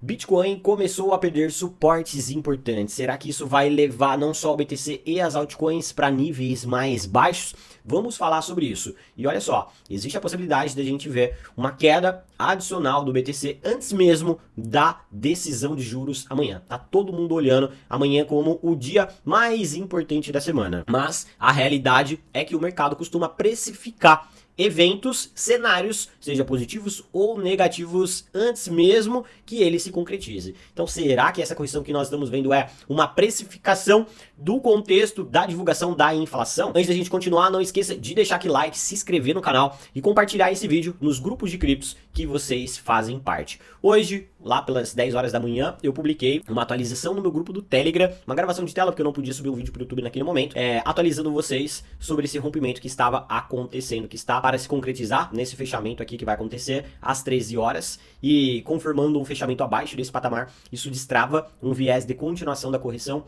Bitcoin começou a perder suportes importantes. Será que isso vai levar não só o BTC e as altcoins para níveis mais baixos? Vamos falar sobre isso. E olha só, existe a possibilidade de a gente ver uma queda adicional do BTC antes mesmo da decisão de juros amanhã. Tá todo mundo olhando amanhã como o dia mais importante da semana. Mas a realidade é que o mercado costuma precificar eventos, cenários, seja positivos ou negativos, antes mesmo que ele se concretize. Então, será que essa correção que nós estamos vendo é uma precificação do contexto da divulgação da inflação? Antes da gente continuar, não esqueça de deixar aquele like, se inscrever no canal e compartilhar esse vídeo nos grupos de criptos que vocês fazem parte. Hoje, lá pelas 10 horas da manhã, eu publiquei uma atualização no meu grupo do Telegram, uma gravação de tela, porque eu não podia subir um vídeo para o YouTube naquele momento, atualizando vocês sobre esse rompimento que estava acontecendo, que está para se concretizar nesse fechamento aqui que vai acontecer às 13 horas e confirmando um fechamento abaixo desse patamar, isso destrava um viés de continuação da correção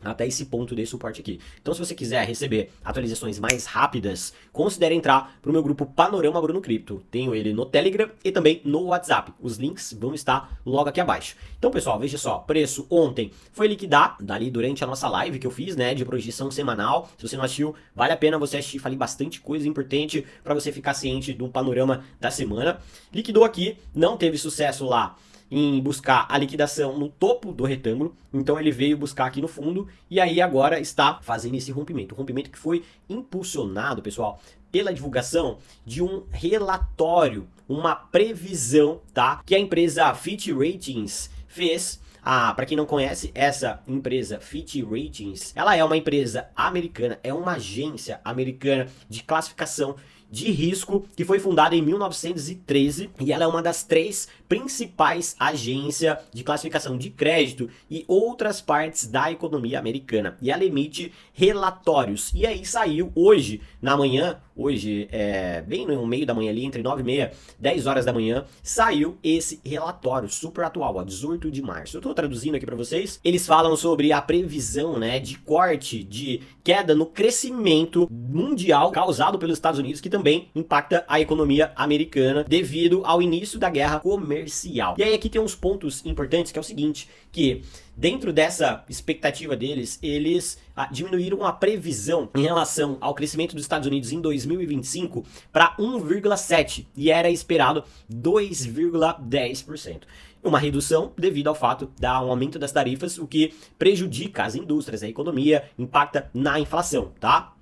até esse ponto de suporte aqui. Então, se você quiser receber atualizações mais rápidas, considere entrar para o meu grupo Panorama Bruno Cripto. Tenho ele no Telegram e também no WhatsApp. Os links vão estar logo aqui abaixo. Então, pessoal, veja só, preço ontem foi liquidar, dali durante a nossa live que eu fiz, né, de projeção semanal. Se você não assistiu, vale a pena você assistir, falei bastante coisa importante para você ficar ciente do panorama da semana. Liquidou aqui, não teve sucesso lá em buscar a liquidação no topo do retângulo, então ele veio buscar aqui no fundo e aí agora está fazendo esse rompimento. Um rompimento que foi impulsionado, pessoal, pela divulgação de um relatório, uma previsão, tá? Que a empresa Fitch Ratings fez. Para quem não conhece, essa empresa Fitch Ratings, ela é uma empresa americana, é uma agência americana de classificação de risco que foi fundada em 1913 e ela é uma das 3 principais agências de classificação de crédito e outras partes da economia americana. E ela emite relatórios. E aí saiu hoje, na manhã, hoje bem no meio da manhã ali, entre 9h30 e 10 horas da manhã, saiu esse relatório super atual, ó, 18 de março. Eu estou traduzindo aqui para vocês. Eles falam sobre a previsão, né, de corte, de queda no crescimento mundial causado pelos Estados Unidos, que também impacta a economia americana devido ao início da guerra comercial. E aí aqui tem uns pontos importantes, que é o seguinte, que dentro dessa expectativa deles, eles diminuíram a previsão em relação ao crescimento dos Estados Unidos em 2025 para 1,7% e era esperado 2,10%. Uma redução devido ao fato de um aumento das tarifas, o que prejudica as indústrias, a economia, impacta na inflação, tá?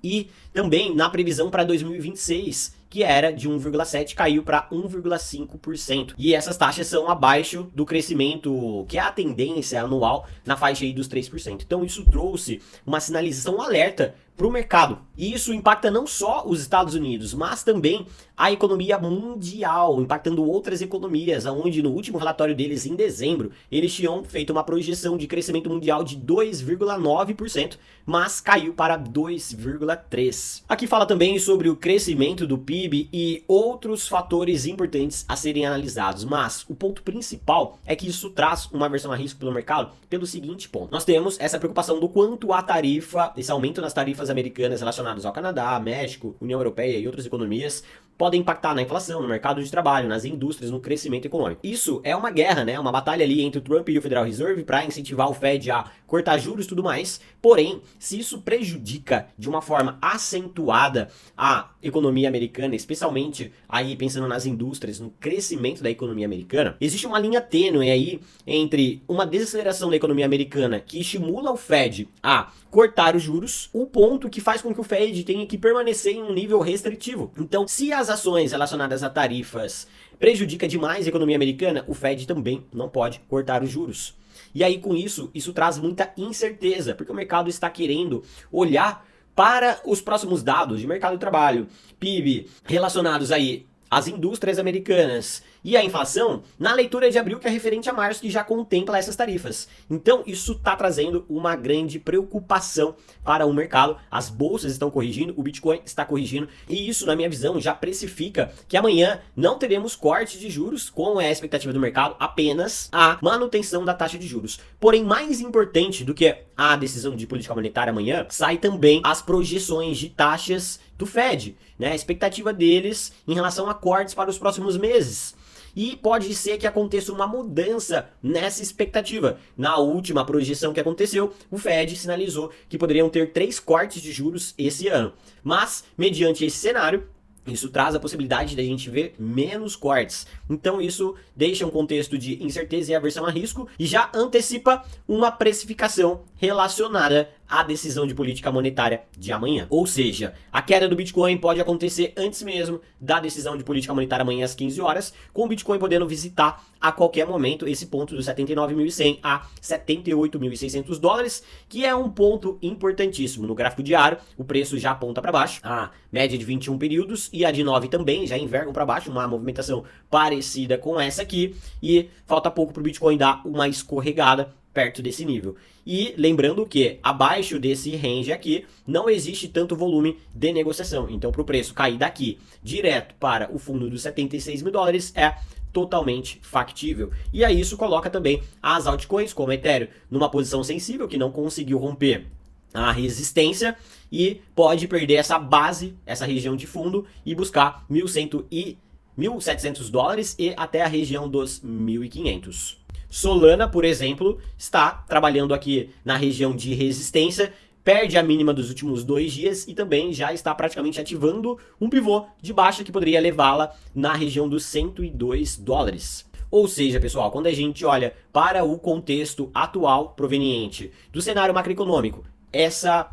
E também na previsão para 2026, que era de 1,7%, caiu para 1,5%. E essas taxas são abaixo do crescimento, que é a tendência anual, na faixa aí dos 3%. Então isso trouxe uma sinalização, um alerta para o mercado. E isso impacta não só os Estados Unidos, mas também a economia mundial, impactando outras economias, onde no último relatório deles, em dezembro, eles tinham feito uma projeção de crescimento mundial de 2,9%, mas caiu para 2,3%. Aqui fala também sobre o crescimento do PIB e outros fatores importantes a serem analisados, mas o ponto principal é que isso traz uma aversão a risco pelo mercado pelo seguinte ponto. Nós temos essa preocupação do quanto a tarifa, esse aumento nas tarifas americanas relacionadas ao Canadá, México, União Europeia e outras economias podem impactar na inflação, no mercado de trabalho, nas indústrias, no crescimento econômico. Isso é uma guerra, né? Uma batalha ali entre o Trump e o Federal Reserve para incentivar o Fed a cortar juros e tudo mais. Porém, se isso prejudica de uma forma acentuada a economia americana, especialmente aí pensando nas indústrias, no crescimento da economia americana, existe uma linha tênue aí entre uma desaceleração da economia americana que estimula o Fed a cortar os juros, o ponto que faz com que o Fed tenha que permanecer em um nível restritivo. Então, se as ações relacionadas a tarifas prejudicam demais a economia americana, o Fed também não pode cortar os juros. E aí, com isso traz muita incerteza, porque o mercado está querendo olhar para os próximos dados de mercado de trabalho, PIB, relacionados aí às indústrias americanas e a inflação na leitura de abril, que é referente a março, que já contempla essas tarifas. Então isso está trazendo uma grande preocupação para o mercado. As bolsas estão corrigindo, o Bitcoin está corrigindo e isso, na minha visão, já precifica que amanhã não teremos corte de juros, como é a expectativa do mercado, apenas a manutenção da taxa de juros. Porém, mais importante do que a decisão de política monetária amanhã, sai também as projeções de taxas do Fed, né? A expectativa deles em relação a cortes para os próximos meses. e pode ser que aconteça uma mudança nessa expectativa. Na última projeção que aconteceu, o Fed sinalizou que poderiam ter 3 cortes de juros esse ano. Mas, mediante esse cenário, isso traz a possibilidade da gente ver menos cortes. Então isso deixa um contexto de incerteza e aversão a risco e já antecipa uma precificação relacionada à decisão de política monetária de amanhã. Ou seja, a queda do Bitcoin pode acontecer antes mesmo da decisão de política monetária amanhã às 15 horas, com o Bitcoin podendo visitar a qualquer momento esse ponto dos 79.100 a 78.600 dólares, que é um ponto importantíssimo. No gráfico diário, o preço já aponta para baixo, a média de 21 períodos e a de 9 também já envergam para baixo, uma movimentação parecida com essa aqui, e falta pouco para o Bitcoin dar uma escorregada perto desse nível. E lembrando que abaixo desse range aqui não existe tanto volume de negociação. Então, para o preço cair daqui direto para o fundo dos 76 mil dólares é totalmente factível. E aí isso coloca também as altcoins, como Ethereum, numa posição sensível, que não conseguiu romper a resistência e pode perder essa base, essa região de fundo e buscar 1.100 e 1.700 dólares e até a região dos 1.500. Solana, por exemplo, está trabalhando aqui na região de resistência, perde a mínima dos últimos 2 dias e também já está praticamente ativando um pivô de baixa que poderia levá-la na região dos 102 dólares. Ou seja, pessoal, quando a gente olha para o contexto atual proveniente do cenário macroeconômico,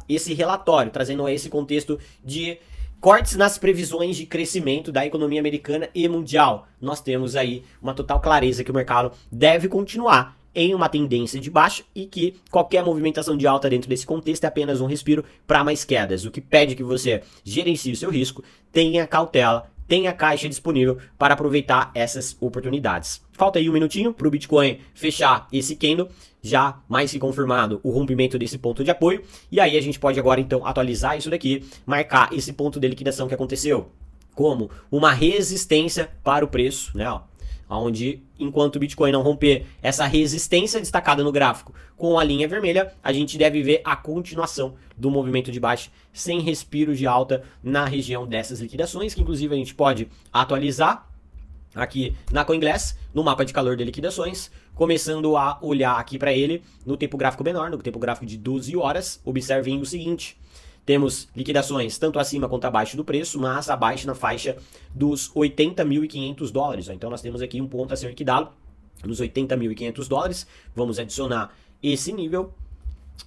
esse relatório trazendo esse contexto de cortes nas previsões de crescimento da economia americana e mundial, nós temos aí uma total clareza que o mercado deve continuar em uma tendência de baixa e que qualquer movimentação de alta dentro desse contexto é apenas um respiro para mais quedas, o que pede que você gerencie o seu risco, tenha cautela, tenha caixa disponível para aproveitar essas oportunidades. Falta aí um minutinho para o Bitcoin fechar esse candle, já mais que confirmado o rompimento desse ponto de apoio, e aí a gente pode agora então atualizar isso daqui, marcar esse ponto de liquidação que aconteceu como uma resistência para o preço, né, ó, onde enquanto o Bitcoin não romper essa resistência destacada no gráfico com a linha vermelha, a gente deve ver a continuação do movimento de baixa sem respiro de alta na região dessas liquidações, que inclusive a gente pode atualizar aqui na CoinGlass, no mapa de calor de liquidações, começando a olhar aqui para ele no tempo gráfico menor, no tempo gráfico de 12 horas, observem o seguinte: temos liquidações tanto acima quanto abaixo do preço, mas abaixo na faixa dos 80.500 dólares. Então nós temos aqui um ponto a ser liquidado nos 80.500 dólares. Vamos adicionar esse nível.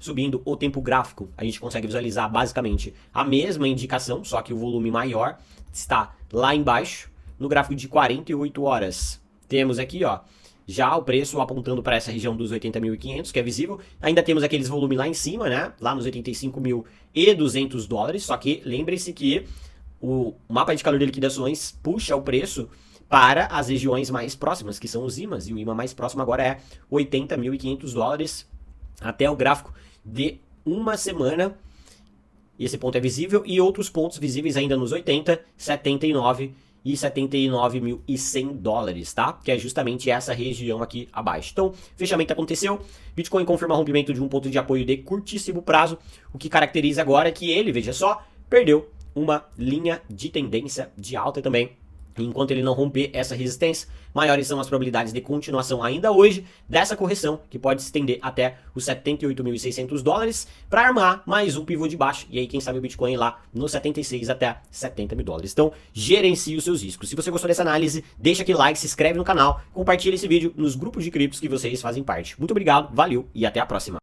Subindo o tempo gráfico, a gente consegue visualizar basicamente a mesma indicação, só que o volume maior está lá embaixo. No gráfico de 48 horas, temos aqui, ó, já o preço apontando para essa região dos 80.500, que é visível. Ainda temos aqueles volumes lá em cima, né? Lá nos 85.200 dólares. Só que lembre-se que o mapa de calor de liquidações puxa o preço para as regiões mais próximas, que são os IMAs. E o IMA mais próximo agora é 80.500 dólares até o gráfico de uma semana. Esse ponto é visível. E outros pontos visíveis ainda nos 80, 79 e 79.100 dólares, tá? Que é justamente essa região aqui abaixo. Então, fechamento aconteceu, Bitcoin confirma rompimento de um ponto de apoio de curtíssimo prazo, o que caracteriza agora é que ele, veja só, perdeu uma linha de tendência de alta também. Enquanto ele não romper essa resistência, maiores são as probabilidades de continuação ainda hoje dessa correção, que pode se estender até os 78.600 dólares, para armar mais um pivô de baixo. E aí, quem sabe o Bitcoin lá nos 76 até 70 mil dólares. Então, gerencie os seus riscos. Se você gostou dessa análise, deixa aquele like, se inscreve no canal, compartilha esse vídeo nos grupos de criptos que vocês fazem parte. Muito obrigado, valeu e até a próxima.